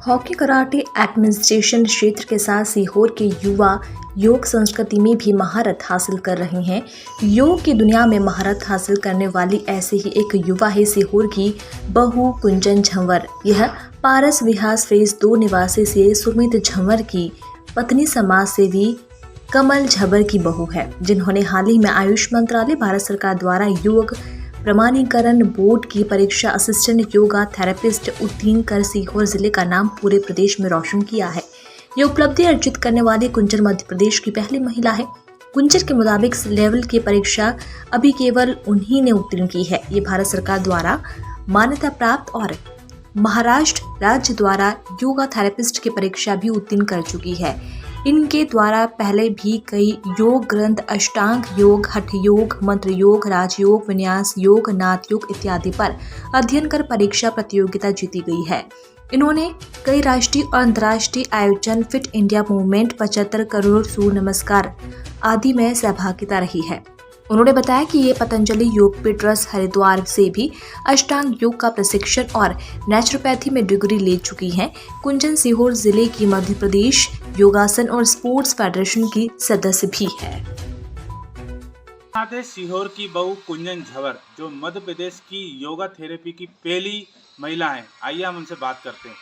Hockey karate administration क्षेत्र के साथ सीहोर के युवा योग संस्कृति में भी महारत हासिल कर रहे हैं। योग की दुनिया में महारत हासिल करने वाली ऐसे ही एक युवा है सीहोर की बहू कुंजन झंवर। यह पारस विहास फेज 2 निवासी से सुमित झंवर की पत्नी समाज सेवी कमल झंवर की बहू है, जिन्होंने हाल ही में आयुष मंत्रालय भारत सरकार द्वारा योग प्रमाणीकरण बोर्ड की परीक्षा असिस्टेंट योगा थेरेपिस्ट उत्तीर्ण कर सीहोर जिले का नाम पूरे प्रदेश में रोशन किया है। ये उपलब्धि अर्जित करने वाली कुंजन मध्य प्रदेश की पहली महिला है। कुंजन के मुताबिक इस लेवल की परीक्षा अभी केवल उन्हीं ने उत्तीर्ण की है। ये भारत सरकार द्वारा मान्यता प्राप्त और महाराष्ट्र राज्य द्वारा योगा थेरेपिस्ट की परीक्षा भी उत्तीर्ण कर चुकी है। इनके द्वारा पहले भी कई योग ग्रंथ अष्टांग योग, हठ योग, मंत्र योग, राजयोग, विन्यास योग, नाथ योग इत्यादि पर अध्ययन कर परीक्षा प्रतियोगिता जीती गई है। इन्होंने कई राष्ट्रीय और अंतर्राष्ट्रीय आयोजन, फिट इंडिया मूवमेंट, 75 करोड़ सूर्य नमस्कार आदि में सहभागिता रही है। उन्होंने बताया कि ये पतंजलि योगपीठ ट्रस्ट हरिद्वार से भी अष्टांग योग का प्रशिक्षण और नेचुरोपैथी में डिग्री ले चुकी हैं। कुंजन सीहोर जिले की मध्य प्रदेश योगासन और स्पोर्ट्स फेडरेशन की सदस्य भी है। सीहोर की बहू कुंजन झंवर जो मध्य प्रदेश की योगा थेरेपी की पहली महिला है। आइए हम उनसे बात करते हैं।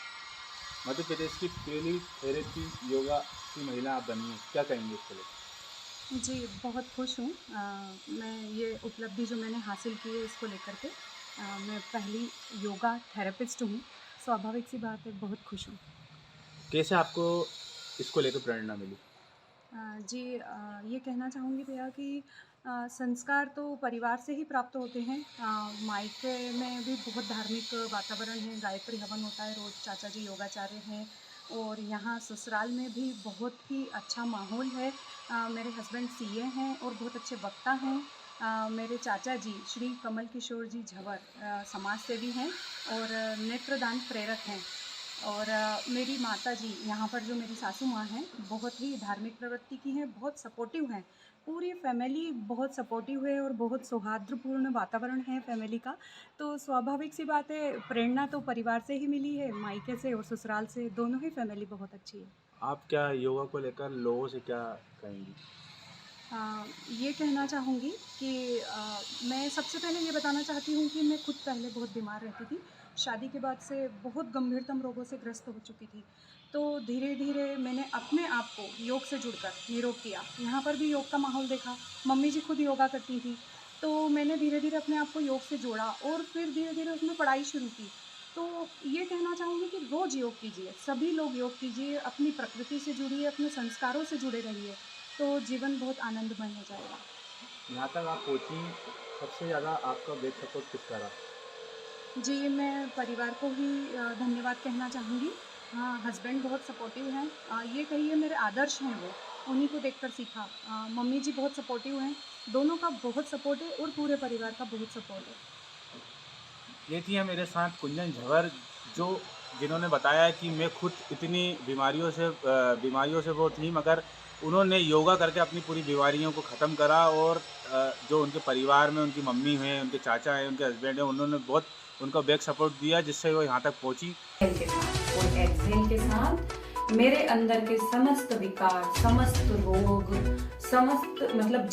मध्य प्रदेश की पहली थेरेपी योगा की महिला आप बनी है, क्या कहेंगे इसके लिए? जी, बहुत खुश हूँ। मैं ये उपलब्धि जो मैंने हासिल की है इसको लेकर के मैं पहली योगा थेरेपिस्ट हूँ। स्वाभाविक सी बात है, बहुत खुश हूँ। कैसे आपको इसको लेकर प्रेरणा मिली? जी, ये कहना चाहूँगी भैया कि संस्कार तो परिवार से ही प्राप्त होते हैं। मायके में भी बहुत धार्मिक वातावरण है, गायत्री हवन होता है, रोज़ चाचा जी योगाचार्य हैं और यहाँ ससुराल में भी बहुत ही अच्छा माहौल है। मेरे हस्बैंड सीए हैं और बहुत अच्छे वक्ता हैं। मेरे चाचा जी श्री कमल किशोर जी झंवर समाज सेवी हैं और नेत्रदान प्रेरक हैं। और मेरी माता जी यहाँ पर जो मेरी सासू माँ हैं बहुत ही धार्मिक प्रवृत्ति की हैं, बहुत सपोर्टिव हैं। पूरी फैमिली बहुत सपोर्टिव है और बहुत सौहार्दपूर्ण वातावरण है फैमिली का। तो स्वाभाविक सी बात है, प्रेरणा तो परिवार से ही मिली है, मायके से और ससुराल से, दोनों ही फैमिली बहुत अच्छी है। आप क्या योगा को लेकर लोगों से क्या कहेंगी? ये कहना चाहूँगी कि मैं सबसे पहले ये बताना चाहती हूँ कि मैं खुद पहले बहुत बीमार रहती थी। शादी के बाद से बहुत गंभीरतम रोगों से ग्रस्त हो चुकी थी। तो धीरे धीरे मैंने अपने आप को योग से जुड़कर निरोग किया। यहाँ पर भी योग का माहौल देखा, मम्मी जी खुद योगा करती थी, तो मैंने धीरे धीरे अपने आप को योग से जोड़ा और फिर धीरे धीरे उसमें पढ़ाई शुरू की। तो ये कहना चाहूँगी कि रोज़ योग कीजिए, सभी लोग योग कीजिए, अपनी प्रकृति से जुड़िए, अपने संस्कारों से जुड़े रहिए, तो जीवन बहुत आनंदमय हो जाएगा। यहाँ तक आप पहुँची, सबसे ज़्यादा आपका बैक सपोर्ट किसका रहा? जी, मैं परिवार को ही धन्यवाद कहना चाहूँगी। हाँ, हस्बैंड बहुत सपोर्टिव हैं। ये कहिए मेरे आदर्श हैं वो, उन्हीं को देखकर सीखा। मम्मी जी बहुत सपोर्टिव हैं, दोनों का बहुत सपोर्ट है और पूरे परिवार का बहुत सपोर्ट है। ये थी मेरे साथ कुंजन झंवर जिन्होंने बताया कि मैं खुद इतनी बीमारियों से वो थी, मगर उन्होंने योगा करके अपनी पूरी बीमारियों को ख़त्म करा। और जो उनके परिवार में उनकी मम्मी हैं, उनके चाचा हैं, उनके हस्बैंड हैं, उन्होंने बहुत उनको बैक सपोर्ट दिया, जिससे वो यहाँ तक पहुँची। और एक्सेल के साथ मेरे अंदर के समस्त विकार, समस्त रोग, समस्त मतलब